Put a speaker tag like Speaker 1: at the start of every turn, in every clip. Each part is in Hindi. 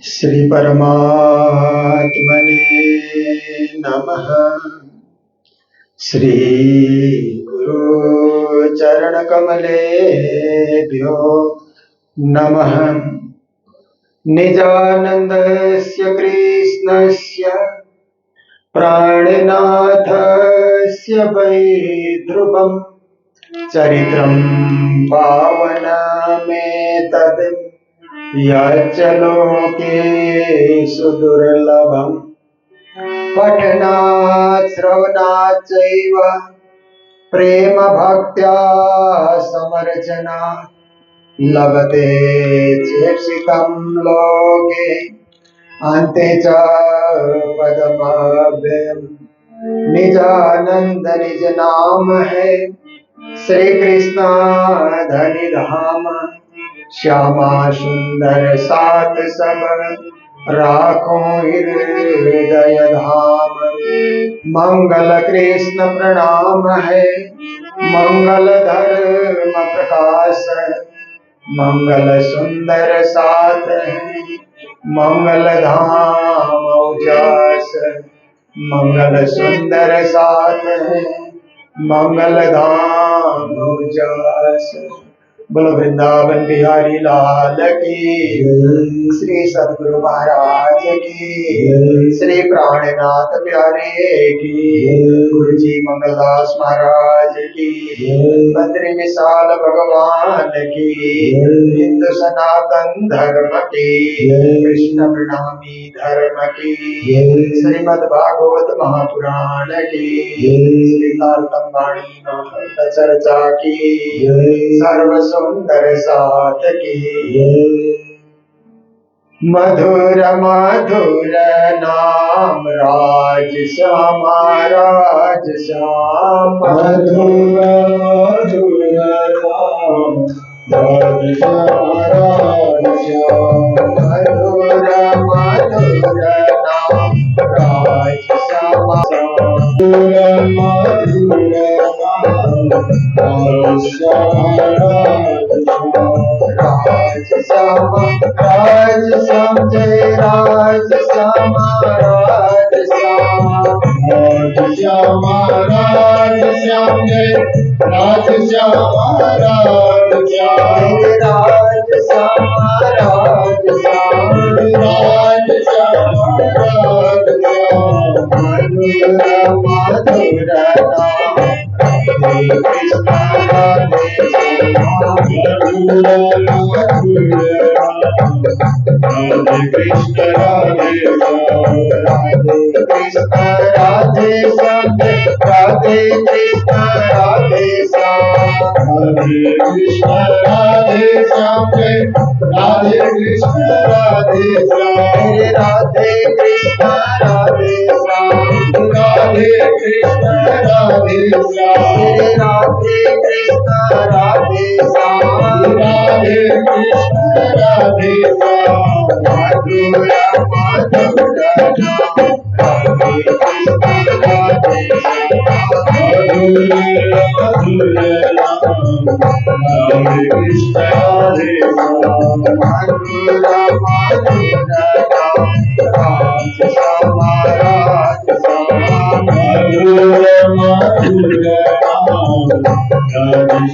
Speaker 1: श्री परमात्मने नमः। श्री गुरु चरण कमलेभ्यो नमः। निजानन्दस्य कृष्णस्य प्राणनाथस्य वै ध्रुवम् चरित्रं पावनमेतद् यच्च लोकेषु दुर्लभम्। पठनात् श्रवणात् चैव प्रेम भक्त्या समर्चना लभते चेप्सितं लोके अन्ते च पदमव्ययम्। निजानंद निज नाम है श्री कृष्ण धनि धाम। श्यामा सुंदर सात सब राखो हृदय धाम। मंगल कृष्ण प्रणाम है मंगल धर्म प्रकाश। मंगल सुंदर सात है मंगल धाम उजास। मंगल सुंदर साथ है मंगल धाम उजास। बोलो वृंदावन बिहारी लाल की, श्री सद्गुरु महाराज की, श्री प्राणनाथ प्यारे की, गुरु जी मंगलदास महाराज की, बद्री विशाल भगवान की, हिंदू सनातन धर्म की, कृष्ण प्रणामी धर्म की, श्रीमद् भागवत महापुराण की, श्री कारतम्बाणी चर्चा की, सर्व सुंदर साथ की। मधुर मधुर नाम राज श्यामा राज श्याम। मधुर मधुर नाम राज श्यामा राज श्याम। मधुर मधुर नाम राज श्यामा। मधुर मधुर नाम राज श्यामा राज श्याम। राज श्याम जय राज श्यामा राज श्याम। राज श्यामा राज श्याम जय राज श्यामा राज श्याम। राज श्यामा राज श्याम। राज श्यामा राज श्याम। मधुर मधुर नाम राधे कृष्ण राधे श्याम। मधुर मधुर राधे कृष्ण राधे श्याम। राधे कृष्ण राधे श्याम राधे कृष्ण राधे श्याम। राधे कृष्ण राधे श्याम राधे कृष्ण राधे श्याम। राधे कृष्ण राधे श्याम। राधे कृष्ण राधे श्याम। राधे कृष्ण राधे श्याम। राधे कृष्ण राधे श्याम। मधुर मधुर नाम राधे कृष्ण राधे श्याम। मधुर मधुर नाम राधे कृष्ण राधे श्याम। मधुर मधुर नाम राज श्यामा राज श्याम। मधुर मधुर नाम राज श्यामा राज श्याम। राज श्यामा राज श्याम। राज श्यामा राज श्याम। राज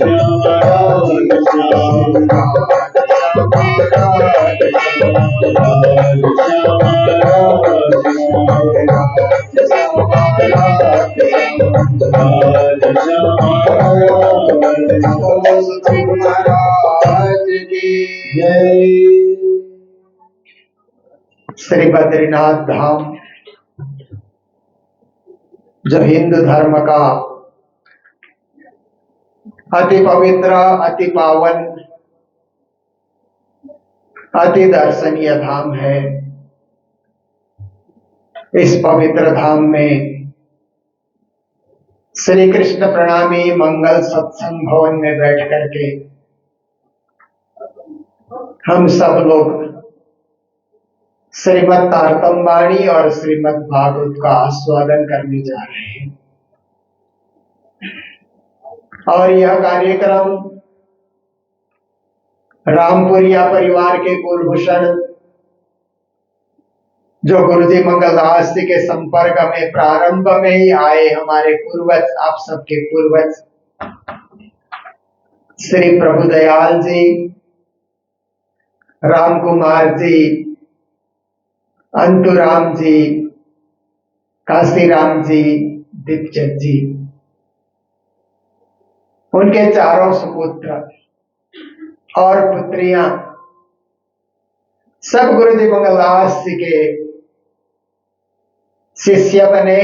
Speaker 1: श्यामा राज श्याम। राज श्यामा राज श्याम। महाराज की जय। श्री बद्रीनाथ धाम जो हिंदू धर्म का अति पवित्र, अति पावन, अति दर्शनीय धाम है। इस पवित्र धाम में श्री कृष्ण प्रणामी मंगल सत्संग भवन में बैठ करके हम सब लोग श्रीमद् तारतम्बाणी और श्रीमद् भागवत का आस्वादन करने जा रहे हैं। और यह कार्यक्रम रामपुरिया परिवार के कुलभूषण जो गुरुजी मंगलदास जी के संपर्क में प्रारंभ में ही आए हमारे पूर्वज, आप सबके पूर्वज श्री प्रभुदयाल जी, राम कुमार जी, अंतुराम जी, काशीराम जी, दीपचंद जी, उनके चारों सुपुत्र और पुत्रियां सब गुरुदेव मंगलदास जी के शिष्य बने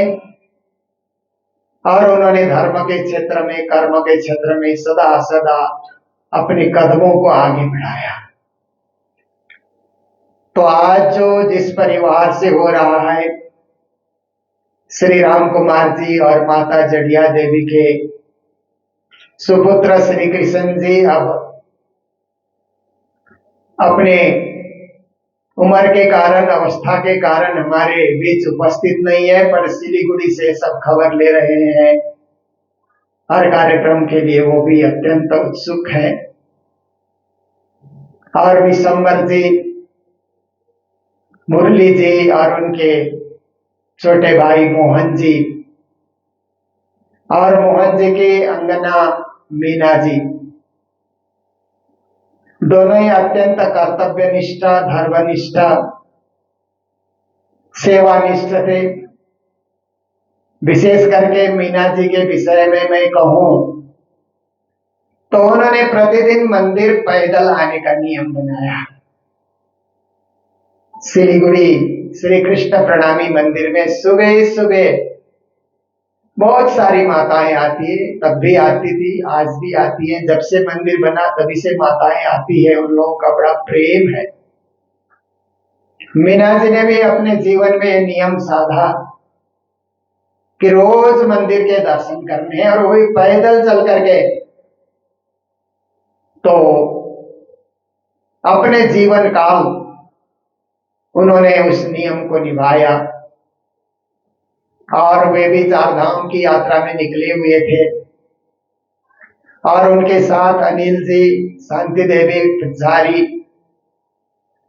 Speaker 1: और उन्होंने धर्म के क्षेत्र में, कर्म के क्षेत्र में सदा सदा अपने कदमों को आगे बढ़ाया। तो आज जो जिस परिवार से हो रहा है, श्री राम कुमार जी और माता जड़िया देवी के सुपुत्र श्री कृष्ण जी अब अपने उम्र के कारण, अवस्था के कारण हमारे बीच उपस्थित नहीं है, पर सिलीगुड़ी से सब खबर ले रहे हैं। हर कार्यक्रम के लिए वो भी अत्यंत उत्सुक है। और विशंबर जी, मुरली जी और उनके छोटे भाई मोहन जी और मोहन जी की अंगना मीना जी, दोनों ही अत्यंत कर्तव्यनिष्ठ, धर्मनिष्ठ, सेवानिष्ठ थे। विशेष करके मीना जी के विषय में मैं कहूं तो उन्होंने प्रतिदिन मंदिर पैदल आने का नियम बनाया। सिलीगुड़ी श्री कृष्ण प्रणामी मंदिर में सुबह सुबह बहुत सारी माताएं आती है, तब भी आती थी, आज भी आती है। जब से मंदिर बना तभी से माताएं आती है, उन लोगों का बड़ा प्रेम है। मीना जी ने भी अपने जीवन में नियम साधा कि रोज मंदिर के दर्शन करने हैं, और वही पैदल चल करके। तो अपने जीवन काल उन्होंने उस नियम को निभाया और वे भी चार धाम की यात्रा में निकले हुए थे। और उनके साथ अनिल जी, शांति देवी पुजारी,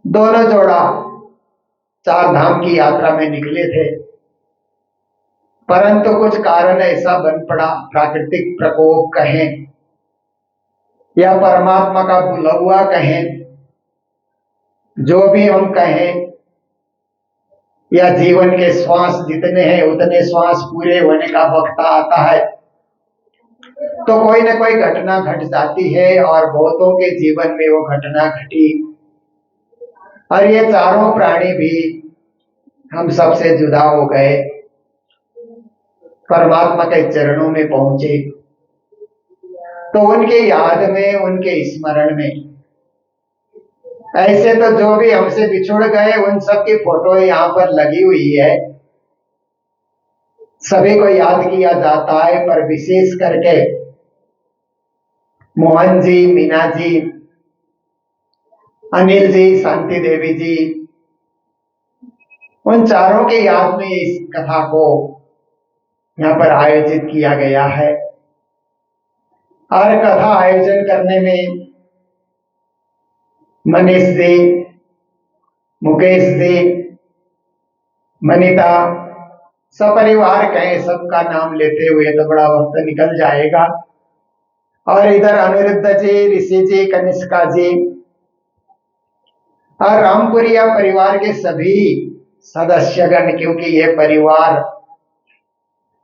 Speaker 1: दोनों जोड़ा चार धाम की यात्रा में निकले थे। परंतु कुछ कारण ऐसा बन पड़ा, प्राकृतिक प्रकोप कहें या परमात्मा का बुलवा कहें, जो भी हम कहें, या जीवन के श्वास जितने हैं उतने श्वास पूरे होने का वक्त आता है तो कोई न कोई घटना घट जाती है, और बहुतों के जीवन में वो घटना घटी। और ये चारों प्राणी भी हम सबसे जुदा हो गए, परमात्मा के चरणों में पहुंचे। तो उनके याद में, उनके स्मरण में, ऐसे तो जो भी हमसे बिछुड़ गए उन सब की फोटो यहाँ पर लगी हुई है, सभी को याद किया जाता है। पर विशेष करके मोहन जी, मीना जी, अनिल जी, शांति देवी जी, उन चारों के याद में इस कथा को यहाँ पर आयोजित किया गया है। और कथा आयोजन करने में मनीष जी, मुकेश जी, मनीता, सपरिवार कहें, सबका नाम लेते हुए तो बड़ा वक्त निकल जाएगा। और इधर अनिरुद्ध जी, ऋषि जी, कनिष्का जी और रामपुरिया परिवार के सभी सदस्यगण, क्योंकि ये परिवार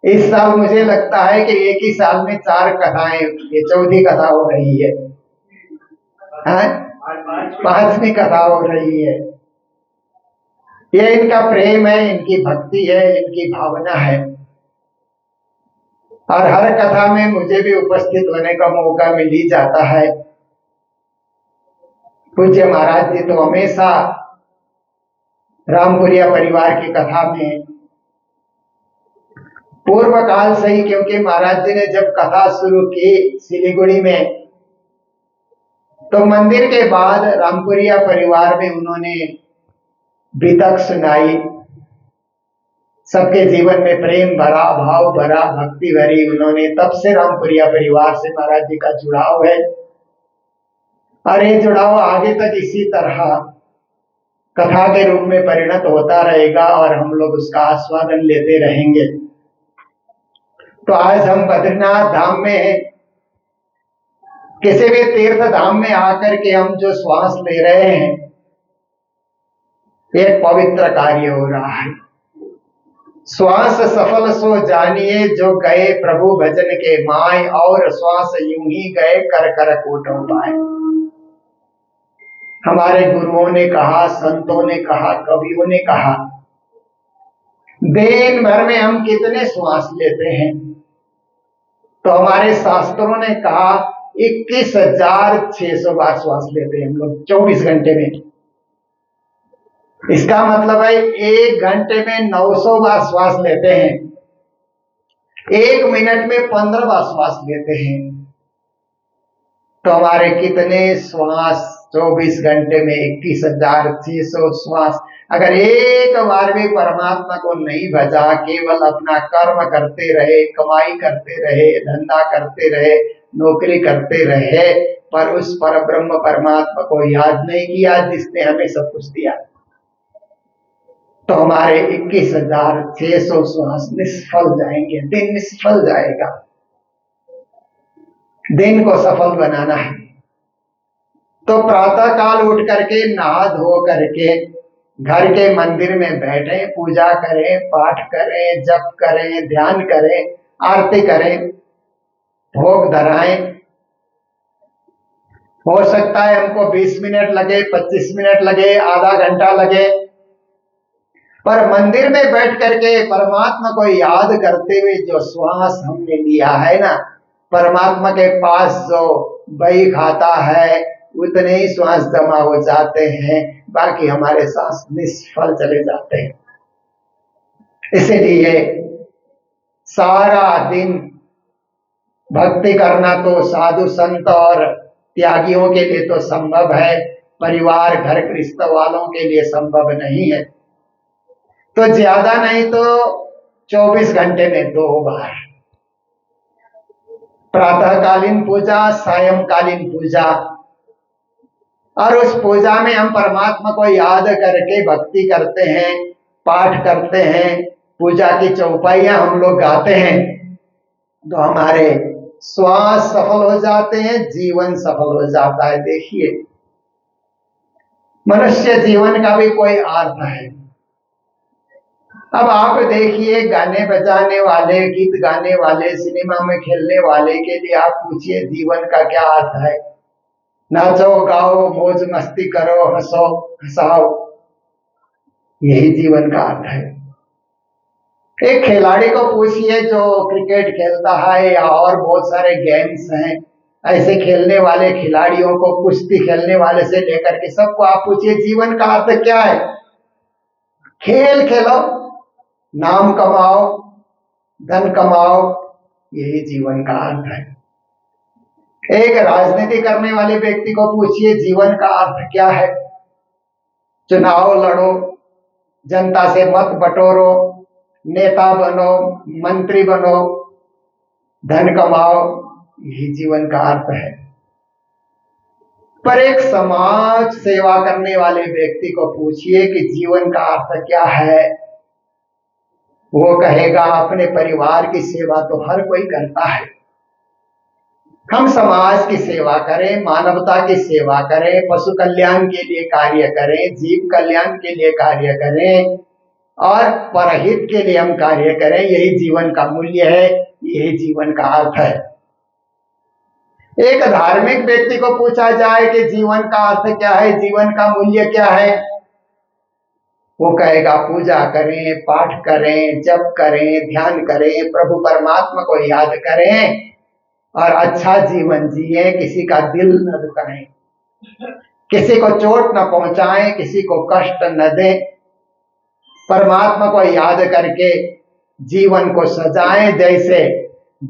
Speaker 1: इस साल मुझे लगता है कि एक ही साल में 4 कथाएं, ये चौथी कथा हो रही है, 5वीं कथा हो रही है। ये इनका प्रेम है, इनकी भक्ति है, इनकी भावना है। और हर कथा में मुझे भी उपस्थित होने का मौका मिल ही जाता है। पूज्य महाराज जी तो हमेशा रामपुरिया परिवार की कथा में पूर्व काल से ही, क्योंकि महाराज जी ने जब कथा शुरू की सिलीगुड़ी में, तो मंदिर के बाद रामपुरिया परिवार में उन्होंने बीतक सुनाई। सबके जीवन में प्रेम भरा, भाव भरा, भक्ति भरी। उन्होंने तब से रामपुरिया परिवार से महाराज जी का जुड़ाव है, और ये जुड़ाव आगे तक इसी तरह कथा के रूप में परिणत होता रहेगा और हम लोग उसका आस्वादन लेते रहेंगे। तो आज हम बद्रीनाथ धाम में हैं। किसी भी तीर्थ धाम में आकर के हम जो श्वास ले रहे हैं, एक पवित्र कार्य हो रहा है। श्वास सफल सो जानिए जो गए प्रभु भजन के माय, और श्वास यूं ही गए कर कर कोटों पाए। हमारे गुरुओं ने कहा, संतों ने कहा, कवियों ने कहा, दिन भर में हम कितने श्वास लेते हैं? तो हमारे शास्त्रों ने कहा 21,600 बार श्वास लेते हैं हम लोग 24 घंटे में। इसका मतलब है 1 घंटे में 900 बार श्वास लेते हैं, 1 मिनट में 15 बार श्वास लेते हैं। तो हमारे कितने श्वास 24 घंटे में 21,600 श्वास। अगर एक बार भी परमात्मा को नहीं भजा, केवल अपना कर्म करते रहे, कमाई करते रहे, धंधा करते रहे, नौकरी करते रहे, पर उस पर ब्रह्म परमात्मा को याद नहीं किया जिसने हमें सब कुछ दिया, तो हमारे 21,600 श्वास निष्फल जाएंगे। दिन निष्फल जाएगा। दिन को सफल बनाना है तो प्रातः काल उठ करके नहा धो करके घर के मंदिर में बैठे, पूजा करें, पाठ करें, जप करें, ध्यान करें, आरती करें, भोग धराएं। हो सकता है हमको 20 मिनट लगे, 25 मिनट लगे, आधा घंटा लगे, पर मंदिर में बैठ करके परमात्मा को याद करते हुए जो श्वास हमने लिया है ना, परमात्मा के पास जो बही खाता है उतने ही श्वास जमा हो जाते हैं, बाकी हमारे सांस निष्फल चले जाते हैं। इसलिए सारा दिन भक्ति करना तो साधु संत और त्यागियों के लिए तो संभव है, परिवार घर गृहस्थ वालों के लिए संभव नहीं है। तो ज्यादा नहीं तो 24 घंटे में 2 बार प्रातःकालीन पूजा, सायंकालीन पूजा, और उस पूजा में हम परमात्मा को याद करके भक्ति करते हैं, पाठ करते हैं, पूजा की चौपाइयां हम लोग गाते हैं, तो हमारे श्वास सफल हो जाते हैं, जीवन सफल हो जाता है। देखिए, मनुष्य जीवन का भी कोई अर्थ है। अब आप देखिए, गाने बजाने वाले, गीत गाने वाले, सिनेमा में खेलने वाले के लिए आप पूछिए जीवन का क्या अर्थ है? नाचो गाओ, मौज मस्ती करो, हंसो हंसाओ, यही जीवन का अर्थ है। एक खिलाड़ी को पूछिए जो क्रिकेट खेलता है या और बहुत सारे गेम्स हैं, ऐसे खेलने वाले खिलाड़ियों को, कुश्ती खेलने वाले से लेकर के सबको आप पूछिए जीवन का अर्थ क्या है? खेल खेलो, नाम कमाओ, धन कमाओ, यही जीवन का अर्थ है। एक राजनीति करने वाले व्यक्ति को पूछिए जीवन का अर्थ क्या है? चुनाव लड़ो, जनता से मत बटोरो, नेता बनो, मंत्री बनो, धन कमाओ, यही जीवन का अर्थ है। पर एक समाज सेवा करने वाले व्यक्ति को पूछिए कि जीवन का अर्थ क्या है? वो कहेगा अपने परिवार की सेवा तो हर कोई करता है, हम समाज की सेवा करें, मानवता की सेवा करें, पशु कल्याण के लिए कार्य करें, जीव कल्याण के लिए कार्य करें और परहित के लिए हम कार्य करें, यही जीवन का मूल्य है, यही जीवन का अर्थ है। एक धार्मिक व्यक्ति को पूछा जाए कि जीवन का अर्थ क्या है, जीवन का मूल्य क्या है, वो कहेगा पूजा करें, पाठ करें, जप करें, ध्यान करें, प्रभु परमात्मा को याद करें और अच्छा जीवन जिए, किसी का दिल न दुखाएं, किसी को चोट न पहुंचाएं, किसी को कष्ट न दें, परमात्मा को याद करके जीवन को सजाएं। जैसे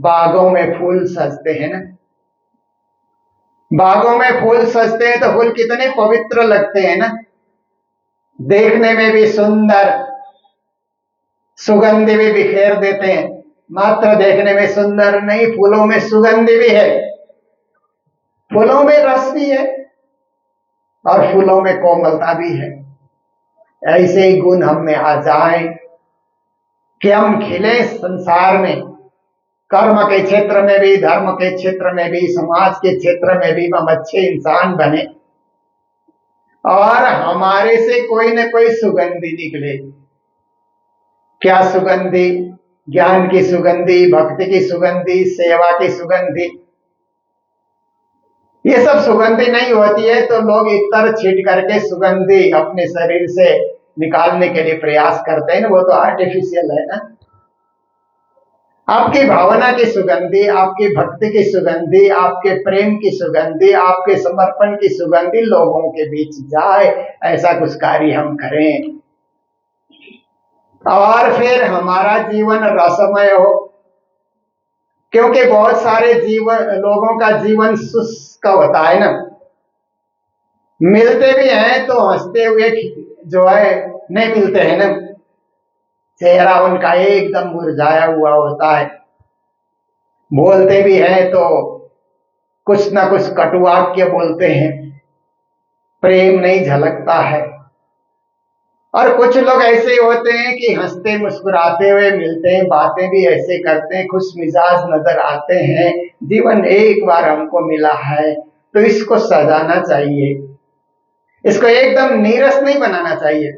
Speaker 1: बागों में फूल सजते हैं ना, बागों में फूल सजते हैं तो फूल कितने पवित्र लगते हैं ना, देखने में भी सुंदर, सुगंध भी बिखेर देते हैं। मात्र देखने में सुंदर नहीं, फूलों में सुगंध भी है, फूलों में रस भी है और फूलों में कोमलता भी है। ऐसे ही गुण हम में आ जाए कि हम खिले संसार में, कर्म के क्षेत्र में भी, धर्म के क्षेत्र में भी, समाज के क्षेत्र में भी हम अच्छे इंसान बने और हमारे से कोई न कोई सुगंधी निकले। क्या सुगंधी? ज्ञान की सुगंधी, भक्ति की सुगंधी, सेवा की सुगंधी। ये सब सुगंधी नहीं होती है तो लोग इतर छीट करके सुगंधी अपने शरीर से निकालने के लिए प्रयास करते हैं ना, वो तो आर्टिफिशियल है ना। आपकी भावना की सुगंधी, आपकी भक्ति की सुगंधी, आपके प्रेम की सुगंधी, आपके समर्पण की सुगंधी लोगों के बीच जाए, ऐसा कुछ कार्य हम करें और फिर हमारा जीवन रसमय हो। क्योंकि बहुत सारे लोगों का जीवन शुष्क होता है ना, मिलते भी हैं तो हंसते हुए जो है नहीं मिलते हैं ना, चेहरा उनका एकदम मुरझाया हुआ होता है। बोलते भी हैं तो कुछ ना कुछ कटुवाक्य बोलते हैं, प्रेम नहीं झलकता है। और कुछ लोग ऐसे होते हैं कि हंसते मुस्कुराते हुए मिलते हैं, बातें भी ऐसे करते हैं, खुश मिजाज नजर आते हैं। जीवन एक बार हमको मिला है तो इसको सजाना चाहिए, इसको एकदम नीरस नहीं बनाना चाहिए।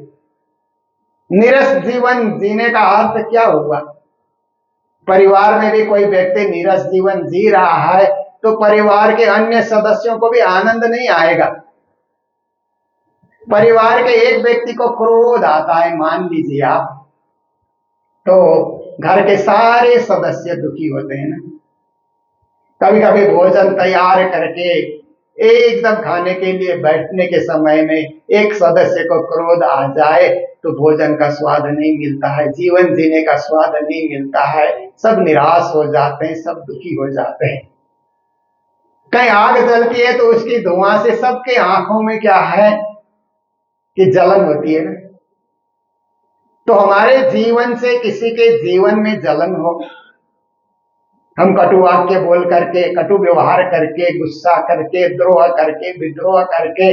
Speaker 1: नीरस जीवन जीने का अर्थ क्या हुआ? परिवार में भी कोई व्यक्ति नीरस जीवन जी रहा है तो परिवार के अन्य सदस्यों को भी आनंद नहीं आएगा। परिवार के एक व्यक्ति को क्रोध आता है, मान लीजिए आप, तो घर के सारे सदस्य दुखी होते हैं ना। कभी कभी भोजन तैयार करके एकदम खाने के लिए बैठने के समय में एक सदस्य को क्रोध आ जाए तो भोजन का स्वाद नहीं मिलता है, जीवन जीने का स्वाद नहीं मिलता है, सब निराश हो जाते हैं, सब दुखी हो जाते हैं। कहीं आग जलती है तो उसकी धुआं से सबके आंखों में क्या है कि जलन होती है ना। तो हमारे जीवन से किसी के जीवन में जलन हो, हम कटु वाक्य बोल करके, कटु व्यवहार करके, गुस्सा करके, द्रोह करके, विद्रोह करके,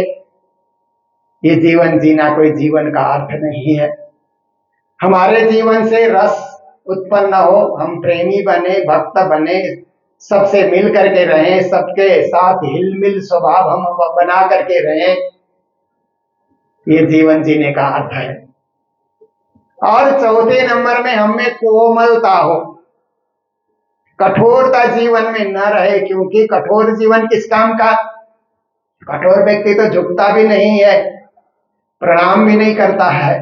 Speaker 1: ये जीवन जीना कोई जीवन का अर्थ नहीं है। हमारे जीवन से रस उत्पन्न हो, हम प्रेमी बने, भक्त बने, सबसे मिल करके रहें, सबके साथ हिलमिल स्वभाव हम बना करके रहें, ये जीवन जीने का अर्थ है। और चौथे नंबर में हमें कोमलता हो, कठोरता जीवन में न रहे, क्योंकि कठोर जीवन किस काम का? कठोर व्यक्ति तो झुकता भी नहीं है, प्रणाम भी नहीं करता है।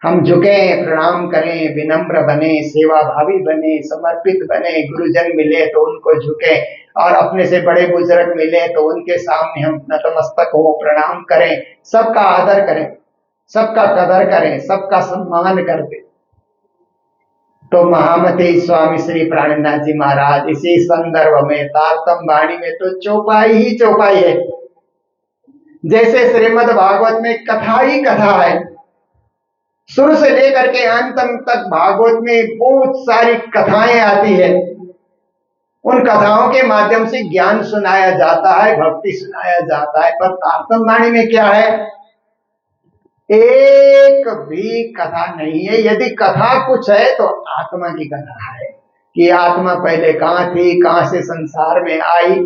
Speaker 1: हम झुके, प्रणाम करें, विनम्र बने, सेवा भावी बने, समर्पित बने, गुरुजन मिले तो उनको झुके और अपने से बड़े बुजुर्ग मिले तो उनके सामने हम नतमस्तक हो, प्रणाम करें, सबका आदर करें, सबका कदर करें, सबका सम्मान करते। तो महामती स्वामी श्री प्राणनाथ जी महाराज इसी संदर्भ में तारतम वाणी में तो चौपाई ही चौपाई है। जैसे श्रीमद् भागवत में कथा ही कथा है, शुरू से लेकर के अंत तक भागवत में बहुत सारी कथाएं आती है। उन कथाओं के माध्यम से ज्ञान सुनाया जाता है, भक्ति सुनाया जाता है। पर तारतम वाणी में क्या है? एक भी कथा नहीं है। यदि कथा कुछ है तो आत्मा की कथा है कि आत्मा पहले कहां थी, कहां से संसार में आई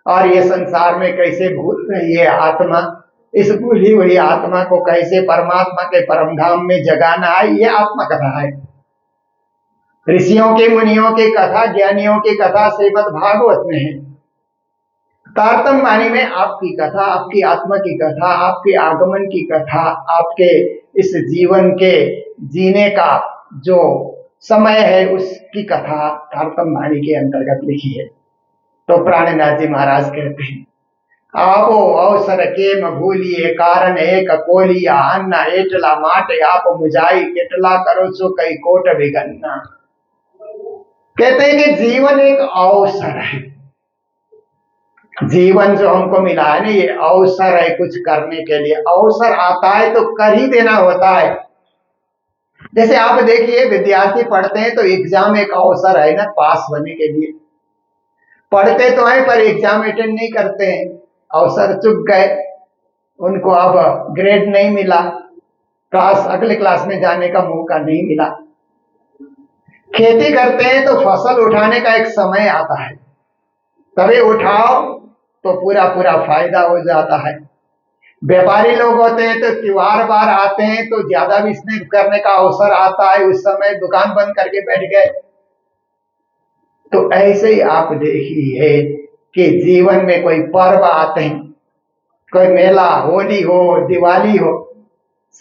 Speaker 1: और ये संसार में कैसे भूल रही है आत्मा, इस भूली हुई आत्मा को कैसे परमात्मा के परम धाम में जगाना है, ये आत्मा कथा है। ऋषियों की, मुनियों की कथा, ज्ञानियों की कथा श्रीमद् भागवत में है। तारतम वाणी में आपकी कथा, आपकी आत्मा की कथा, आपके आगमन की कथा, आपके इस जीवन के जीने का जो समय है उसकी कथा तारतम वाणी के अंतर्गत लिखी है। तो प्राणनाथ जी महाराज कहते हैं, आपो अवसर केम भूलिए, कारण एक कोलिया अन्ना एटला माटे आप मुझाई, केटला करो सो कई कोट विगन्ना। कहते हैं कि जीवन एक अवसर है, जीवन जो हमको मिला है ना, ये अवसर है कुछ करने के लिए। अवसर आता है तो कर ही देना होता है। जैसे आप देखिए, विद्यार्थी पढ़ते हैं तो एग्जाम एक अवसर है ना पास होने के लिए। पढ़ते तो हैं पर एग्जाम अटेंड नहीं करते हैं, अवसर चुक गए, उनको अब ग्रेड नहीं मिला अगले क्लास में जाने का मौका नहीं मिला। खेती करते हैं तो फसल उठाने का एक समय आता है, तभी उठाओ तो पूरा पूरा फायदा हो जाता है। व्यापारी लोग होते हैं तो त्योहार बार आते हैं तो ज्यादा बिजनेस करने का अवसर आता है, उस समय दुकान बंद करके बैठ गए। तो ऐसे ही आप देखिए कि जीवन में कोई पर्व आते हैं, कोई मेला, होली हो, दिवाली हो,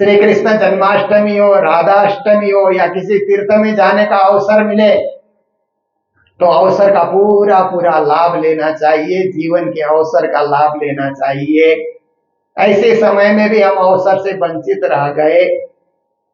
Speaker 1: श्री कृष्ण जन्माष्टमी हो, राधाष्टमी हो, या किसी तीर्थ में जाने का अवसर मिले तो अवसर का पूरा पूरा लाभ लेना चाहिए, जीवन के अवसर का लाभ लेना चाहिए। ऐसे समय में भी हम अवसर से वंचित रह गए।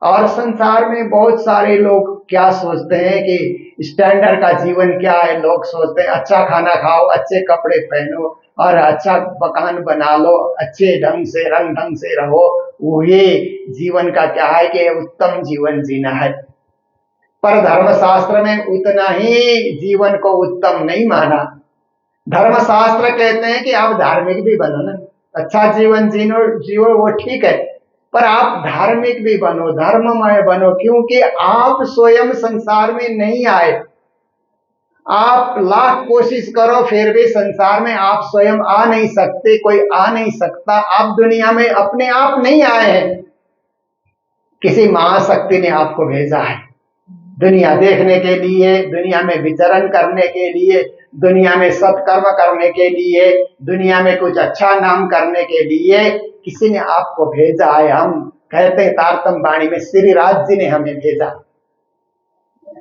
Speaker 1: और संसार में बहुत सारे लोग क्या सोचते हैं कि स्टैंडर्ड का जीवन क्या है। लोग सोचते हैं अच्छा खाना खाओ, अच्छे कपड़े पहनो और अच्छा मकान बना लो, अच्छे ढंग से रंग ढंग से रहो, वही जीवन का क्या है कि उत्तम जीवन जीना है। पर धर्मशास्त्र में उतना ही जीवन को उत्तम नहीं माना। धर्मशास्त्र कहते हैं कि आप धार्मिक भी बनो ना, अच्छा जीवन जियो वो ठीक है, पर आप धार्मिक भी बनो, धर्ममय बनो, क्योंकि आप स्वयं संसार में नहीं आए। आप लाख कोशिश करो फिर भी संसार में आप स्वयं आ नहीं सकते, कोई आ नहीं सकता। आप दुनिया में अपने आप नहीं आए हैं, किसी महाशक्ति ने आपको भेजा है दुनिया देखने के लिए, दुनिया में विचरण करने के लिए, दुनिया में सत्कर्म करने के लिए, दुनिया में कुछ अच्छा नाम करने के लिए किसी ने आपको भेजा है। हम कहते हैं तारतम वाणी में श्री राज जी ने हमें भेजा।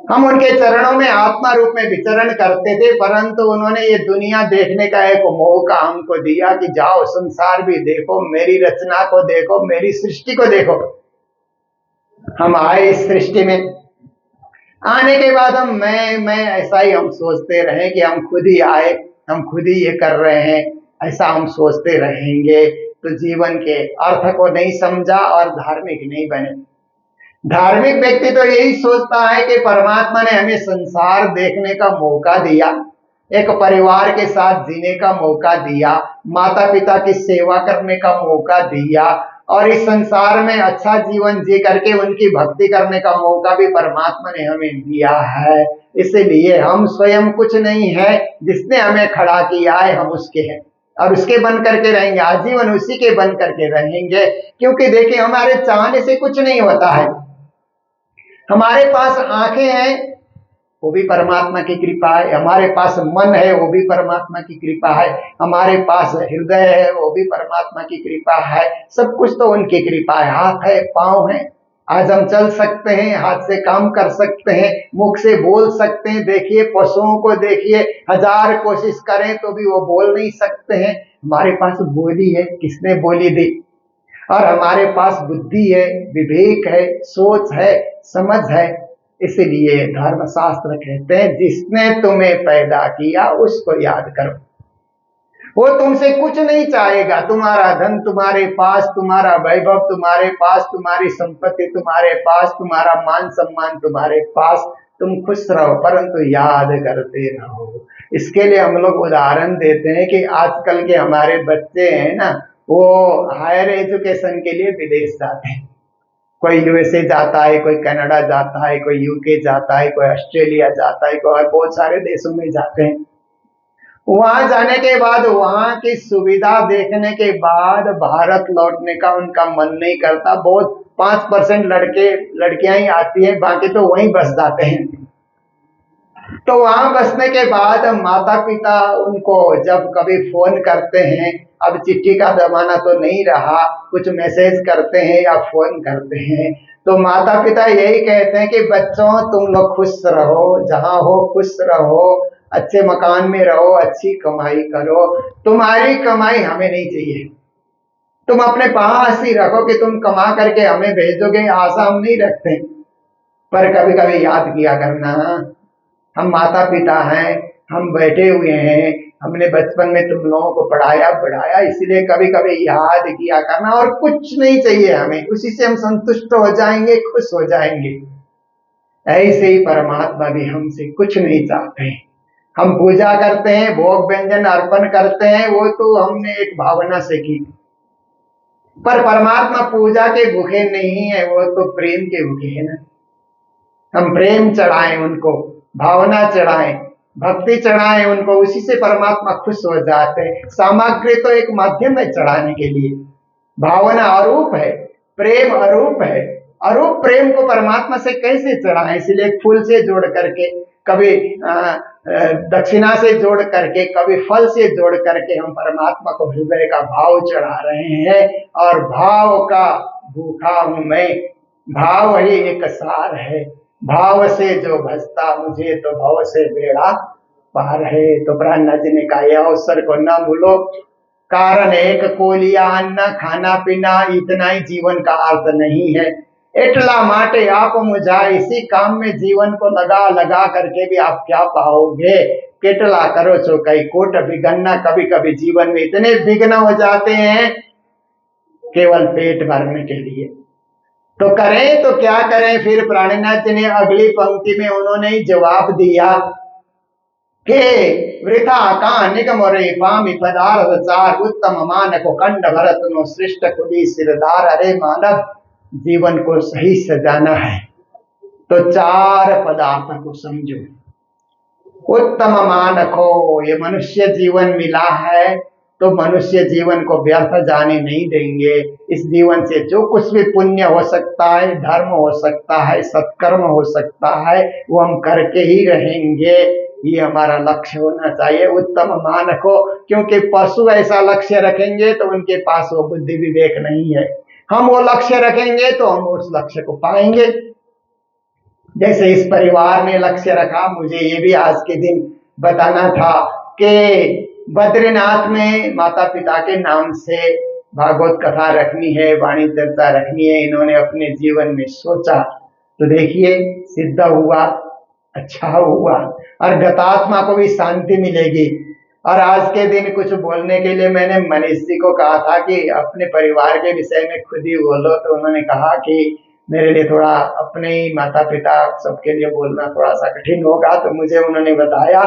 Speaker 1: हम उनके चरणों में आत्मा रूप में विचरण करते थे, परंतु उन्होंने ये दुनिया देखने का एक मौका हमको दिया कि जाओ संसार भी देखो, मेरी रचना को देखो, मेरी सृष्टि को देखो। हम आए इस सृष्टि में, आने के बाद हम मैं ऐसा ही हम सोचते रहे कि हम खुद ही आए, हम खुद ही ये कर रहे हैं, ऐसा हम सोचते रहेंगे तो जीवन के अर्थ को नहीं समझा और धार्मिक नहीं बने। धार्मिक व्यक्ति तो यही सोचता है कि परमात्मा ने हमें संसार देखने का मौका दिया, एक परिवार के साथ जीने का मौका दिया, माता पिता की सेवा करने का मौका दिया, और इस संसार में अच्छा जीवन जी करके उनकी भक्ति करने का मौका भी परमात्मा ने हमें दिया है। इसलिए हम स्वयं कुछ नहीं है, जिसने हमें खड़ा किया है हम उसके हैं और उसके बन करके रहेंगे, आजीवन उसी के बन करके रहेंगे। क्योंकि देखिए हमारे चाहने से कुछ नहीं होता है। हमारे पास आंखें हैं वो भी परमात्मा की कृपा है, हमारे पास मन है वो भी परमात्मा की कृपा है, हमारे पास हृदय है वो भी परमात्मा की कृपा है। सब कुछ तो उनकी कृपा है। हाथ है, पांव है, आज हम चल सकते हैं, हाथ से काम कर सकते हैं, मुख से बोल सकते हैं। देखिए पशुओं को देखिए, 1000 कोशिश करें तो भी वो बोल नहीं सकते हैं। हमारे पास बोली है, किसने बोली दी? और हमारे पास बुद्धि है, विवेक है, सोच है, समझ है। इसलिए धर्मशास्त्र कहते हैं जिसने तुम्हें पैदा किया उसको याद करो। वो तुमसे कुछ नहीं चाहेगा, तुम्हारा धन तुम्हारे पास, तुम्हारा वैभव तुम्हारे पास, तुम्हारी संपत्ति तुम्हारे पास, तुम्हारा मान सम्मान तुम्हारे पास, तुम खुश रहो, परंतु याद करते रहो। इसके लिए हम लोग उदाहरण देते हैं कि आजकल के हमारे बच्चे हैं ना, वो हायर एजुकेशन के लिए विदेश जाते हैं। कोई यूएसए जाता है, कोई कनाडा जाता है, कोई यूके जाता है, कोई ऑस्ट्रेलिया जाता है, कोई बहुत सारे देशों में जाते हैं। वहां जाने के बाद, वहां की सुविधा देखने के बाद भारत लौटने का उनका मन नहीं करता। बहुत 5% लड़के लड़कियां ही आती हैं, बाकी तो वहीं बस जाते हैं। तो वहां बसने के बाद माता पिता उनको जब कभी फोन करते हैं, अब चिट्ठी का जमाना तो नहीं रहा, कुछ मैसेज करते हैं या फोन करते हैं, तो माता पिता यही कहते हैं कि बच्चों तुम लोग खुश रहो, जहां हो खुश रहो, अच्छे मकान में रहो, अच्छी कमाई करो, तुम्हारी कमाई हमें नहीं चाहिए। तुम अपने पास ही रखो कि तुम कमा करके हमें भेजोगे, आशा हम नहीं रखते। पर कभी कभी याद किया करना, हम माता पिता हैं, हम बैठे हुए हैं, हमने बचपन में तुम लोगों को पढ़ाया बढ़ाया, इसलिए कभी कभी याद किया करना। और कुछ नहीं चाहिए हमें, उसी से हम संतुष्ट हो जाएंगे, खुश हो जाएंगे। ऐसे ही परमात्मा भी हमसे कुछ नहीं चाहते हैं। हम पूजा करते हैं, भोग व्यंजन अर्पण करते हैं, वो तो हमने एक भावना से की। पर परमात्मा पूजा के भूखे नहीं है, वो तो प्रेम के भूखे है ना। हम प्रेम चढ़ाएं उनको, भावना चढ़ाएं, भक्ति चढ़ाएं उनको, उसी से परमात्मा खुश हो जाते हैं। सामग्री तो एक माध्यम है चढ़ाने के लिए, भावना अरूप है, प्रेम अरूप है। अरूप प्रेम को परमात्मा से कैसे चढ़ाएं? इसलिए फूल से जोड़ करके, कभी दक्षिणा से जोड़ करके, कभी फल से जोड़ करके हम परमात्मा को हृदय का भाव चढ़ा रहे हैं। और भाव का भूखा हूं मैं, भाव ही एक सार है, भाव से जो भजता मुझे तो भाव से बेड़ा पार है। तो प्रहलाद जी ने कहा यह अवसर को न भूलो, कारण एक को लिया अन्न खाना पीना, इतना ही जीवन का अर्थ नहीं है। एटला माटे आप मुझा, इसी काम में जीवन को लगा लगा करके भी आप क्या पाओगे? केटला करो छो कई कोट विघ्न, कभी कभी जीवन में इतने विघ्न हो जाते हैं केवल पेट भरने के लिए। तो करें तो क्या करें? फिर प्राणनाथ जी ने अगली पंक्ति में उन्होंने ही जवाब दिया कि वृथा का निगम रे पामी पदार्थ चार, उत्तम मान को कंड भरत नो श्रेष्ठ कुली सिरदार। अरे मानव, जीवन को सही सजाना है तो चार पदार्थ को समझो। उत्तम मानको, ये मनुष्य जीवन मिला है तो मनुष्य जीवन को व्यर्थ जाने नहीं देंगे। इस जीवन से जो कुछ भी पुण्य हो सकता है, धर्म हो सकता है, सत्कर्म हो सकता है, वो हम करके ही रहेंगे। ये हमारा लक्ष्य होना चाहिए, उत्तम मानको। क्योंकि पशु ऐसा लक्ष्य रखेंगे तो उनके पास वो बुद्धि विवेक नहीं है। हम वो लक्ष्य रखेंगे तो हम उस लक्ष्य को पाएंगे। जैसे इस परिवार ने लक्ष्य रखा, मुझे ये भी आज के दिन बताना था कि बद्रीनाथ में माता पिता के नाम से भागवत कथा रखनी है, वाणी चर्चा रखनी है। इन्होंने अपने जीवन में सोचा तो देखिए सिद्ध हुआ, अच्छा हुआ, और गतात्मा को भी शांति मिलेगी। और आज के दिन कुछ बोलने के लिए मैंने मनीष जी को कहा था कि अपने परिवार के विषय में खुद ही बोलो, तो उन्होंने कहा कि मेरे लिए थोड़ा अपने ही माता पिता सबके लिए बोलना थोड़ा सा कठिन होगा। तो मुझे उन्होंने बताया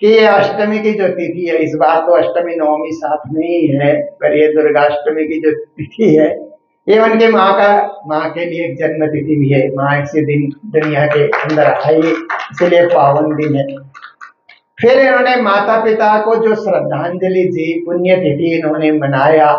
Speaker 1: कि ये अष्टमी की जो तिथि है, इस बार तो अष्टमी नवमी साथ में ही है, पर ये दुर्गाष्टमी की जो तिथि है ये उनके माँ के लिए एक जन्म तिथि भी है। माँ इसी दिन दुनिया के अंदर आई, इसलिए पावन दिन है। फिर इन्होंने माता पिता को जो श्रद्धांजलि दी, पुण्य तिथि इन्होंने मनाया,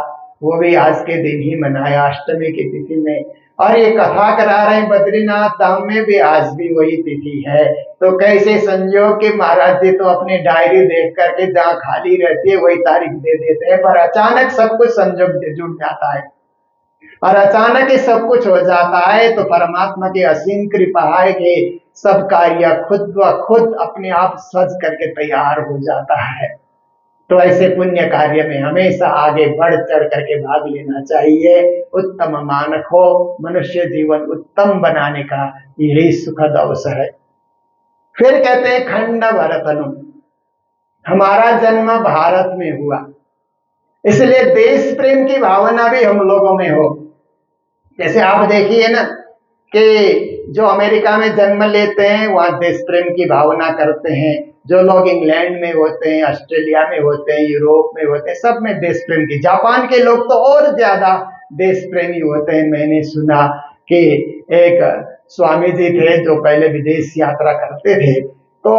Speaker 1: वो भी आज के दिन ही मनाया, अष्टमी की तिथि में। और ये कथा करा रहे हैं बद्रीनाथ धाम में भी आज भी वही तिथि है। तो कैसे संयोग के महाराज जी तो अपनी डायरी देख करके जहाँ खाली रहती है वही तारीख दे देते हैं, पर अचानक सब कुछ संयोग जुड़ जाता है और अचानक ही सब कुछ हो जाता है। तो परमात्मा की असीम कृपा है कि सब कार्य खुद ब खुद अपने आप सज करके तैयार हो जाता है। तो ऐसे पुण्य कार्य में हमेशा आगे बढ़ चढ़ करके भाग लेना चाहिए। उत्तम मानक हो, मनुष्य जीवन उत्तम बनाने का यही सुखद अवसर है। फिर कहते हैं खंड भरतनु, हमारा जन्म भारत में हुआ, इसलिए देश प्रेम की भावना भी हम लोगों में हो। जैसे आप देखिए ना कि जो अमेरिका में जन्म लेते हैं वहां देश प्रेम की भावना करते हैं, जो लोग इंग्लैंड में होते हैं, ऑस्ट्रेलिया में होते हैं, यूरोप में होते हैं, सब में देश प्रेम की। जापान के लोग तो और ज्यादा देश प्रेमी होते हैं। मैंने सुना कि एक स्वामी जी थे जो पहले विदेश यात्रा करते थे, तो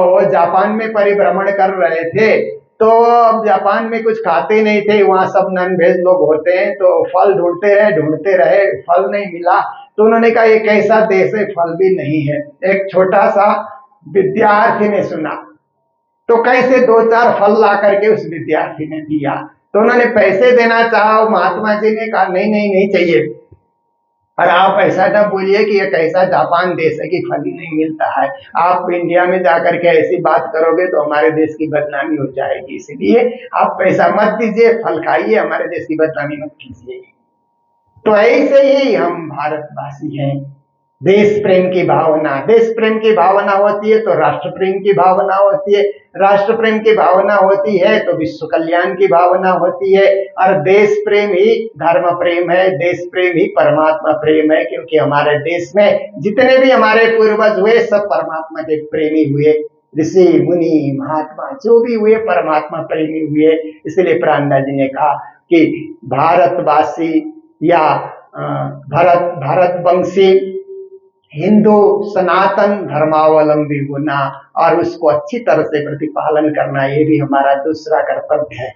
Speaker 1: वो जापान में परिभ्रमण कर रहे थे, तो अब जापान में कुछ खाते नहीं थे, वहां सब नॉन वेज लोग होते हैं, तो फल ढूंढते रहे, फल नहीं मिला। तो उन्होंने कहा ये कैसा देश है, फल भी नहीं है। एक छोटा सा विद्यार्थी ने सुना, तो कैसे दो चार फल ला करके उस विद्यार्थी ने दिया। तो उन्होंने पैसे देना चाहा, महात्मा जी ने कहा नहीं नहीं नहीं चाहिए, और आप ऐसा ना बोलिए कि एक ऐसा जापान देश है कि फल ही नहीं मिलता है। आप इंडिया में जाकर के ऐसी बात करोगे तो हमारे देश की बदनामी हो जाएगी, इसलिए आप पैसा मत दीजिए, फल खाइए, हमारे देश की बदनामी मत कीजिए। तो ऐसे ही हम भारतवासी हैं। देश प्रेम की भावना, देश प्रेम की भावना होती है तो राष्ट्र प्रेम की भावना होती है, राष्ट्र प्रेम की भावना होती है तो विश्व कल्याण की भावना होती है, और देश प्रेम ही धर्म प्रेम है, देश प्रेम ही परमात्मा प्रेम है। क्योंकि हमारे देश में जितने भी हमारे पूर्वज हुए सब परमात्मा के प्रेमी हुए, ऋषि मुनि महात्मा जो भी हुए परमात्मा प्रेमी हुए। इसलिए प्राणनाथ जी ने कहा कि भारतवासी या भारतवंशी हिंदू सनातन धर्मावलंबी होना और उसको अच्छी तरह से प्रतिपालन करना, ये भी हमारा दूसरा कर्तव्य है।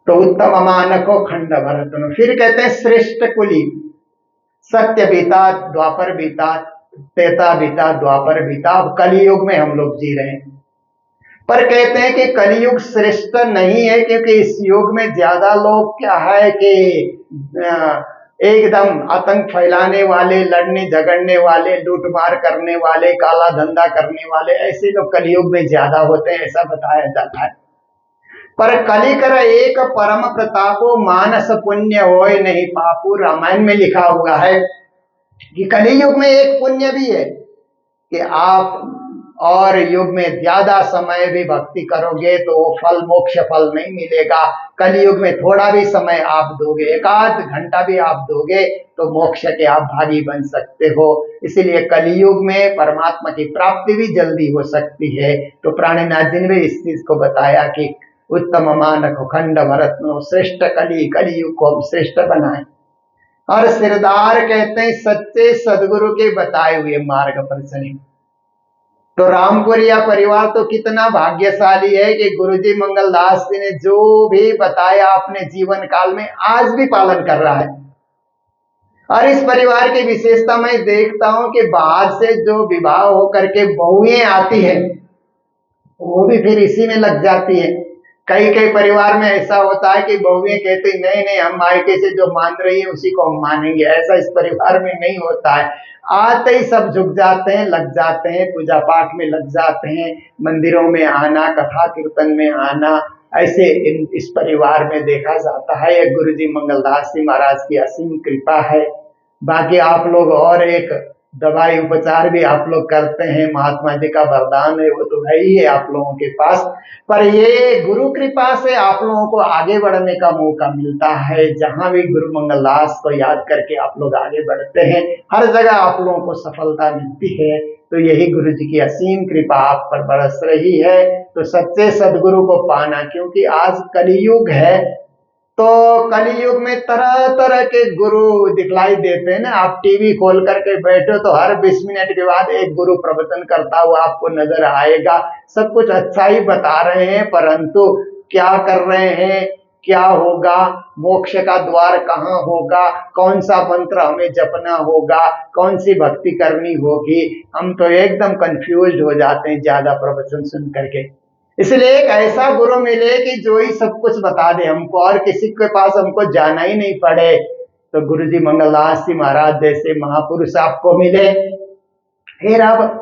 Speaker 1: तो उत्तम मानको खंड भरतनु, फिर कहते हैं श्रेष्ठ कुली, सत्य बीता, द्वापर बीता, त्रेता बीता, द्वापर बीता, अब कलियुग में हम लोग जी रहे हैं। पर कहते हैं कि कलियुग श्रेष्ठ नहीं है, क्योंकि इस युग में ज्यादा लोग क्या है कि एकदम आतंक फैलाने वाले, लड़ने झगड़ने वाले, लूटमार करने वाले, काला धंधा करने वाले, ऐसे लोग कलियुग में ज्यादा होते हैं, ऐसा बताया जाता है। पर कलिकर एक परम प्रतापो, मानस पुण्य होय नहीं पापू, रामायण में लिखा हुआ है कि कलियुग में एक पुण्य भी है कि आप और युग में ज्यादा समय भी भक्ति करोगे तो वो फल, मोक्ष फल नहीं मिलेगा। कलियुग में थोड़ा भी समय आप दोगे, एक आध घंटा भी आप दोगे तो मोक्ष के आप भागी बन सकते हो। इसीलिए कलियुग में परमात्मा की प्राप्ति भी जल्दी हो सकती है। तो प्राणनाथ जी ने भी इस चीज को बताया कि उत्तम मानक खंड भरत श्रेष्ठ कली, कलियुग को हम श्रेष्ठ बनाए। और सिरदार कहते हैं सच्चे सदगुरु के बताए हुए मार्ग पर चले। तो रामपुरिया परिवार तो कितना भाग्यशाली है कि गुरुजी मंगलदास जी ने जो भी बताया अपने जीवन काल में आज भी पालन कर रहा है। और इस परिवार की विशेषता मैं देखता हूं कि बाहर से जो विवाह होकर के बहुएं आती है वो भी फिर इसी में लग जाती है। कई कई परिवार में ऐसा होता है कि बहुएं कहती नहीं नहीं, हम मायके से जो मान रही है उसी को हम मानेंगे। ऐसा इस परिवार में नहीं होता है। आते ही सब झुक जाते हैं, लग जाते हैं, पूजा पाठ में लग जाते हैं, मंदिरों में आना, कथा कीर्तन में आना, ऐसे इस परिवार में देखा जाता है। ये गुरुजी मंगलदास जी महाराज की असीम कृपा है। बाकी आप लोग और एक दवाई उपचार भी आप लोग करते हैं, महात्मा जी का वरदान है, वो तो है ही है आप लोगों के पास। पर ये गुरु कृपा से आप लोगों को आगे बढ़ने का मौका मिलता है। जहां भी गुरु मंगलदास को याद करके आप लोग आगे बढ़ते हैं, हर जगह आप लोगों को सफलता मिलती है। तो यही गुरु जी की असीम कृपा आप पर बरस रही है। तो सच्चे सदगुरु को पाना, क्योंकि आज कलियुग है, तो कलियुग में तरह तरह के गुरु दिखलाई देते हैं ना। आप टीवी खोल करके बैठो तो हर 20 मिनट के बाद एक गुरु प्रवचन करता हुआ आपको नजर आएगा। सब कुछ अच्छा ही बता रहे हैं, परंतु क्या कर रहे हैं, क्या होगा, मोक्ष का द्वार कहाँ होगा, कौन सा मंत्र हमें जपना होगा, कौन सी भक्ति करनी होगी, हम तो एकदम कंफ्यूज हो जाते हैं ज्यादा प्रवचन सुन करके। इसलिए एक ऐसा गुरु मिले कि जो ही सब कुछ बता दे हमको, और किसी के पास हमको जाना ही नहीं पड़े। तो गुरुजी मंगलदास जी महाराज जैसे महापुरुष आपको मिले। फिर अब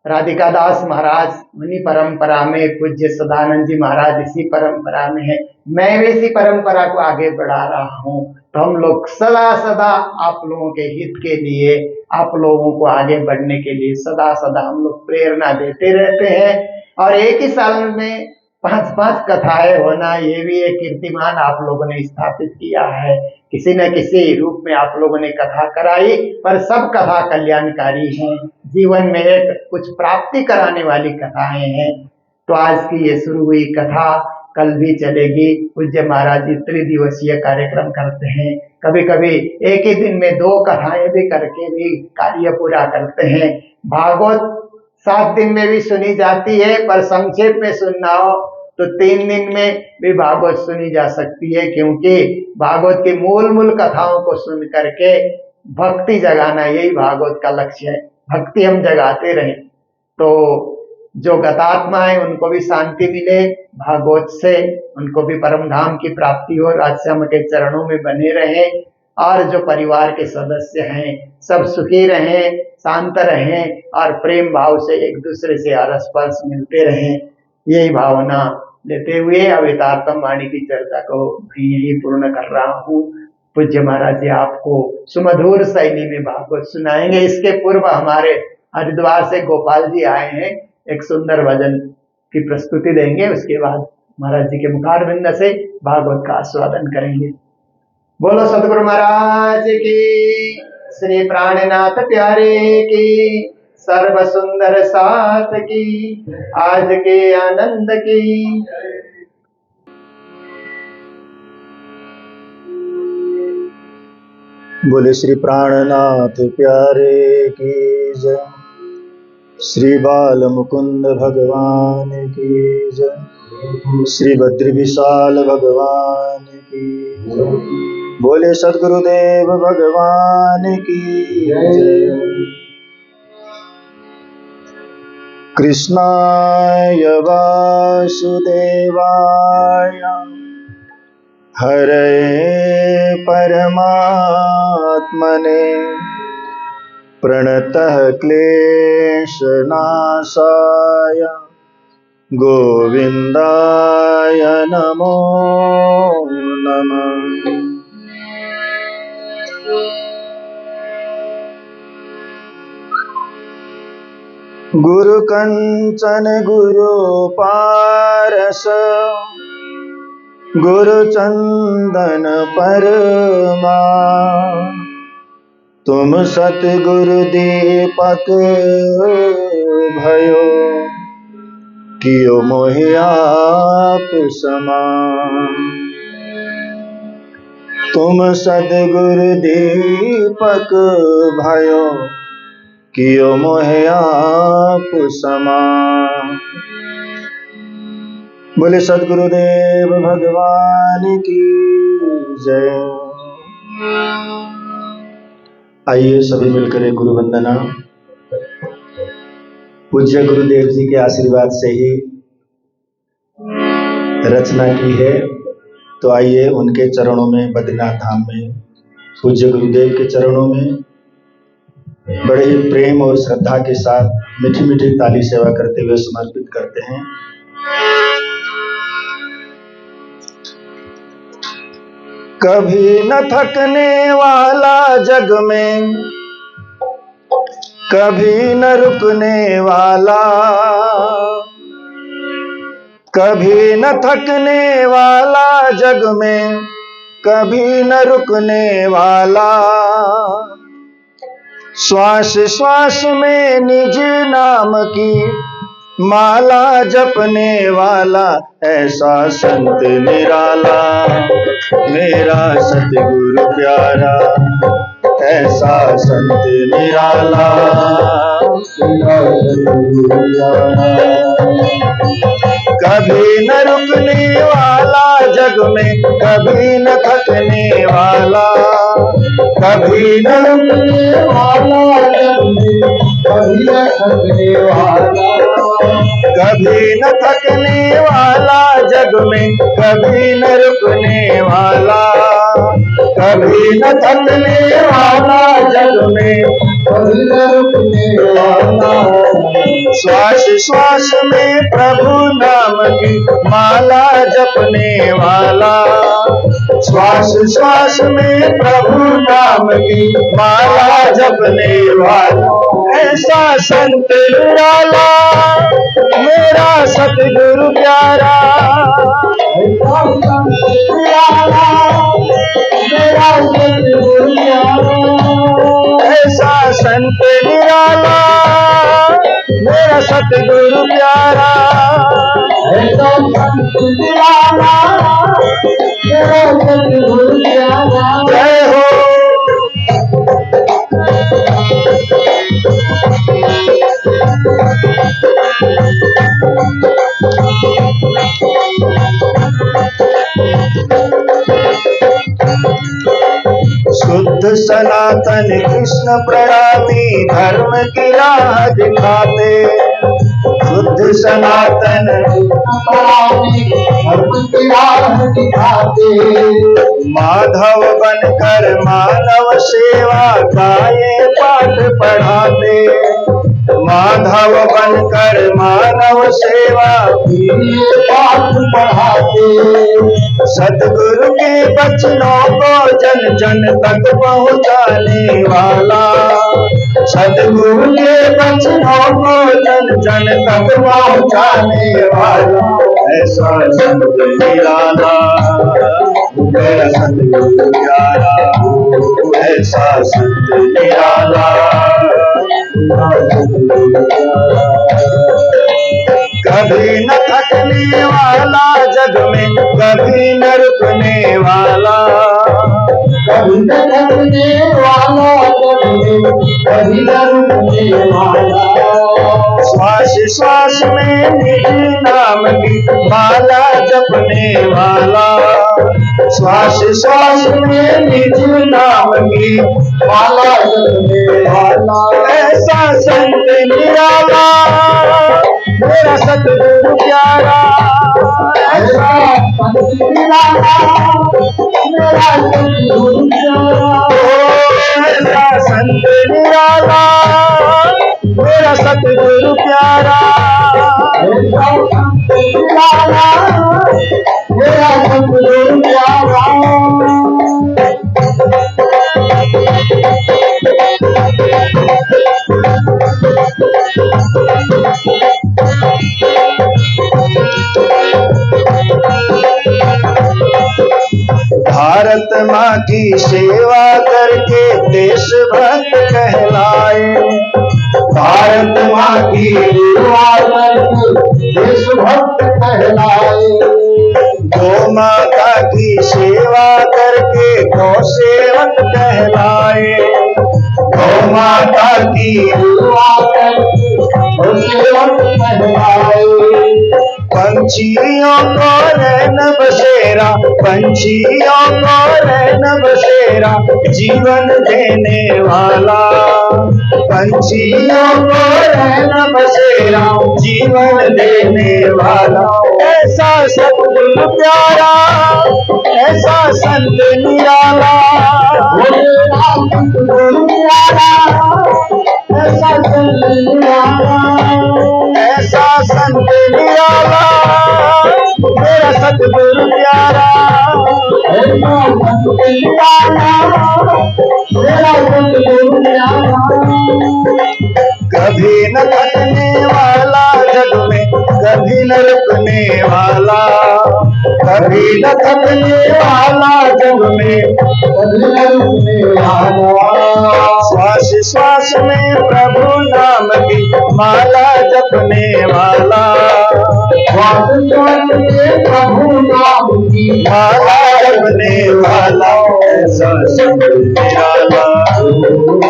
Speaker 1: राधिका दास महाराज उन्हीं परंपरा में, पूज्य सदानंद जी महाराज इसी परंपरा में है, मैं भी इसी परंपरा को आगे बढ़ा रहा हूँ। तो हम लोग सदा सदा आप लोगों के हित के लिए, आप लोगों को आगे बढ़ने के लिए सदा सदा हम लोग प्रेरणा देते रहते हैं। और एक ही साल में 5-5 कथाएं होना, ये भी एक कीर्तिमान आप लोगों ने स्थापित किया है। किसी न किसी रूप में आप लोगों ने कथा कराई, पर सब कथा कल्याणकारी हैं, जीवन में एक कुछ प्राप्ति कराने वाली कथाएं हैं। तो आज की ये शुरू हुई कथा कल भी चलेगी। पूज्य महाराज जी त्रिदिवसीय कार्यक्रम करते हैं, कभी कभी एक ही दिन में 2 कथाएं भी करके भी कार्य पूरा करते हैं। भागवत 7 दिन में भी सुनी जाती है, पर संक्षेप में सुनना हो तो 3 दिन में भी भागवत सुनी जा सकती है, क्योंकि भागवत की मूल कथाओं को सुन करके भक्ति जगाना यही भागवत का लक्ष्य है। भक्ति हम जगाते रहें तो जो गतात्मा है उनको भी शांति मिले भागवत से, उनको भी परम धाम की प्राप्ति हो, राजश्याम के चरणों में बने रहें, और जो परिवार के सदस्य हैं सब सुखी रहें, शांत रहें और प्रेम भाव से एक दूसरे से आरस-पास मिलते रहें। यही भावना लेते हुए अवितार्थम वाणी की चर्चा को यही पूर्ण कर रहा हूँ। पूज्य महाराज जी आपको सुमधुर शैली में भागवत सुनाएंगे। इसके पूर्व हमारे हरिद्वार से गोपाल जी आए हैं, एक सुंदर भजन की प्रस्तुति देंगे। उसके बाद महाराज जी के मुखारविंद से भागवत का आस्वादन करेंगे। बोलो सदगुरु महाराज की, श्री प्राणनाथ प्यारे की, सर्व सुंदर साथ की, आज के आनंद की।
Speaker 2: बोले श्री प्राणनाथ प्यारे की जय, श्री बाल मुकुंद भगवान की जय, श्री बद्री विशाल भगवान की जय, बोले सद्गुरुदेव भगवान की जय। कृष्णाय वासुदेवाय हरे परमात्मने प्रणतः क्लेशनाशाय गोविंदाय नमो नमः। गुरु कंचन गुरु पारस गुरु चंदन परमा, तुम सतगुरु दीपक भयो, कियो मोहि आप समान। तुम सतगुरु दीपक भयो, कियो मोहि आप समान। बोले सद्गुरुदेव भगवान की जय। आइए सभी मिलकर एक गुरु वंदना। पूज्य गुरुदेव जी के आशीर्वाद से ही रचना की है, तो आइए उनके चरणों में, बद्रीनाथ धाम में पूज्य गुरुदेव के चरणों में बड़े ही प्रेम और श्रद्धा के साथ मीठी मीठी ताली सेवा करते हुए समर्पित करते हैं। कभी न थकने वाला जग में, कभी न रुकने वाला, कभी न थकने वाला जग में, कभी न रुकने वाला, श्वास श्वास में निज नाम की माला जपने वाला, ऐसा संत निराला मेरा सतगुरु प्यारा, ऐसा संत निराला मेरा सतगुरु प्यारा। कभी न रुकने वाला जग में, कभी न थकने वाला, कभी न रुकने वाला जग में, कभी न थकने वाला, कभी न थकने वाला जग में, कभी न रुकने वाला, कभी न थकने वाला जग में, कभी न रुकने वाला, श्वास श्वास में प्रभु नाम की माला जपने वाला, श्वास श्वास में प्रभु नाम की माला जपने वाला, ऐसा संत निराला मेरा सतगुरु प्यारा, ऐसा संत निराला मेरा सतगुरु प्यारा, ऐसा संत निराला मेरा सतगुरु प्यारा, ऐसा संत निराला मेरा सतगुरु प्यारा। जय हो। शुद्ध सनातन कृष्ण प्रणामी धर्म की राह दिखाते, शुद्ध सनातन धर्म की राह दिखाते, माधव बनकर मानव सेवा का ये पाठ पढ़ाते, माधव बनकर मानव सेवा की पाठ पढ़ाते, सतगुरु के बचनों को जन जन तक पहुँचाने वाला, सतगुरु के बचनों को जन जन तक पहुँचाने वाला, ऐसा संत निराला मेरा सतगुरु प्यारा, ऐसा संत निराला मेरा सतगुरु प्यारा। कभी न थकने वाला जग में, कभी न रुकने वाला,
Speaker 1: कभी न थकने वाला, कभी न रुकने वाला।
Speaker 2: श्वास श्वास में निज नाम की माला जपने वाला, श्वास श्वास में निज नाम की
Speaker 1: माला जपने वाला।
Speaker 2: ऐसा संत निराला मेरा सतगुरु प्यारा,
Speaker 1: ऐसा संत निराला मेरा सतगुरु प्यारा।
Speaker 2: ऐसा संत निराला मेरा सतगुरु प्यारा,
Speaker 1: ऐसा संत निराला मेरा सतगुरु प्यारा।
Speaker 2: भारत माँ की सेवा करके देशभक्त कहलाए,
Speaker 1: भारत माँ की सेवा करके देशभक्त कहलाए।
Speaker 2: गौ माता की सेवा करके गौ सेवक कहलाए,
Speaker 1: गौ माता की सेवा करके गौ सेवक कहलाए।
Speaker 2: पंछियों को रैन बसेरा, पंछियों को रैन बसेरा जीवन देने वाला, पंछियों को रैन बसेरा जीवन देने वाला। ऐसा सतगुरु प्यारा, ऐसा संत निराला,
Speaker 1: मेरा सतगुरु प्यारा, ऐसा संत निराला।
Speaker 2: ऐसा संत निराला मेरा सतगुरु प्यारा,
Speaker 1: ऐसा संत निराला मेरा सतगुरु प्यारा।
Speaker 2: कभी न थकने वाला जग में, कभी न रुकने वाला, कभी न थकने वाला जग में,
Speaker 1: कभी न रुकने वाला।
Speaker 2: श्वास श्वास में प्रभु नाम की माला जपने वाला,
Speaker 1: श्वास श्वास में प्रभु नाम की
Speaker 2: माला जपने वाला। ऐसा संत निराला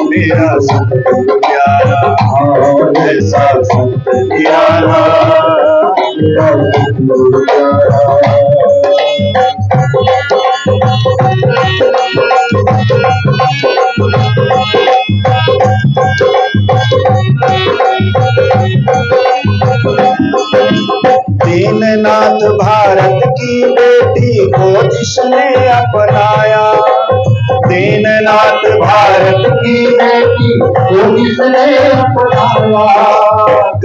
Speaker 2: मेरा सतगुरु प्यारा, ऐसा संत निराला
Speaker 1: मेरा सतगुरु प्यारा।
Speaker 2: दीननाथ भारत की बेटी को जिसने अपनाया, दीननाथ भारत
Speaker 1: की बेटी को जिसने अपनाया।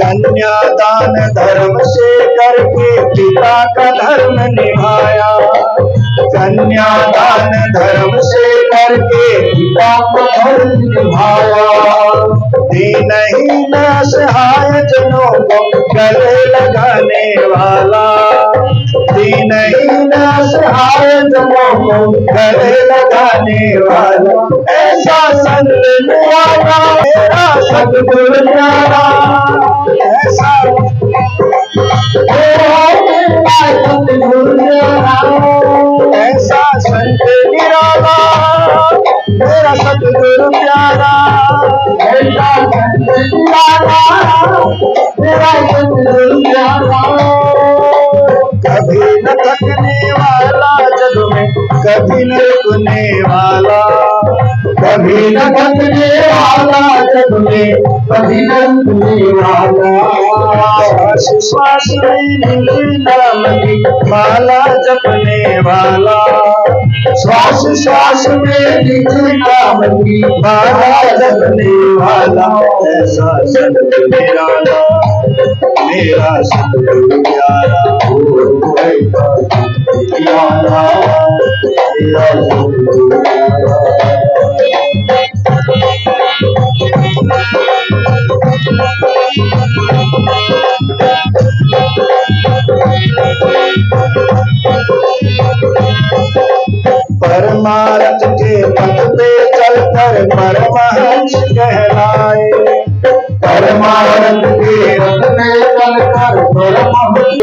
Speaker 2: कन्यादान धर्म से करके पिता का धर्म निभाया, कन्यादान धर्म से करके
Speaker 1: पिता का धर्म निभाया।
Speaker 2: दीनहीन असहाय जनों को गले लगाने वाला, दीनहीन असहाय जनों को गले लगाने वाला। ऐसा संत निराला मेरा सतगुरु प्यारा, ऐसा
Speaker 1: मेरा सतगुरु प्यारा।
Speaker 2: ऐसा संत निराला मेरा सतगुरु प्यारा,
Speaker 1: ऐसा संत निराला मेरा सतगुरु प्यारा।
Speaker 2: कभी न थकने वाला जग में, कभी न रुकने वाला,
Speaker 1: कभी न थकने वाला जग में, कभी न रुकने वाला।
Speaker 2: श्वास श्वास में निज नाम की माला जपने वाला, श्वास श्वास में निज नाम की माला जपने वाला। ऐसा संत निराला मेरा सतगुरु प्यारा,
Speaker 1: ऐसा संत निराला मेरा सतगुरु प्यारा।
Speaker 2: परमार्थ के पथ पे चलकर परमहंस कहलाए,
Speaker 1: परमार्थ के रथ में चलकर परमहंस।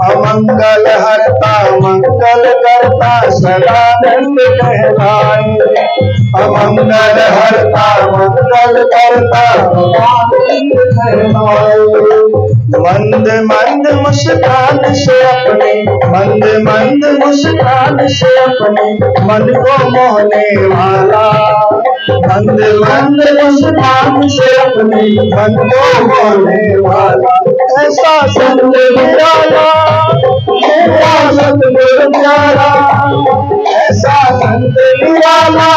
Speaker 2: अमंगल हरता मंगल करता सदानंद कहलाए। अमंगल हरता मंगल करता सदानंद कहलाए। मंद मंद मुस्कान से अपने, मंद मंद मुस्कान से अपने मन को मोहने वाला, मंद मंद मुस्कान से अपने मन को मोहने वाला, ऐसा संत निराला मेरा सतगुरु प्यारा, ऐसा संत निराला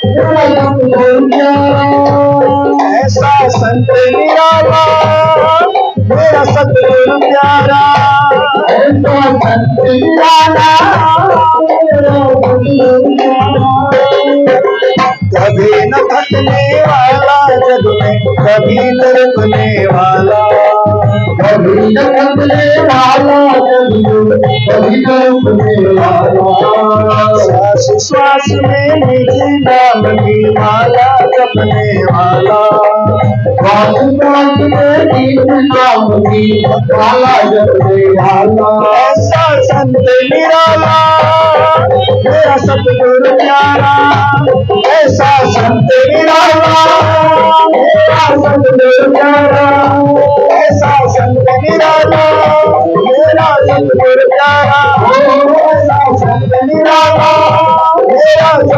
Speaker 2: मेरा सतगुरु प्यारा, ऐसा संत निराला मेरा सतगुरु प्यारा, ऐसा संत निराला मेरा सतगुरु प्यारा। कभी न थकने वाला जग में, कभी न रुकने वाला, कभी न थकने वाला जग में, कभी न रुकने वाला, श्वास श्वास में निजी नाम की माला जपने वाला, श्वास श्वास में निजी नाम की माला जपने वाला, ऐसा संत निराला मेरा सतगुरु प्यारा, ऐसा संत निराला मेरा सतगुरु प्यारा, ऐसा संत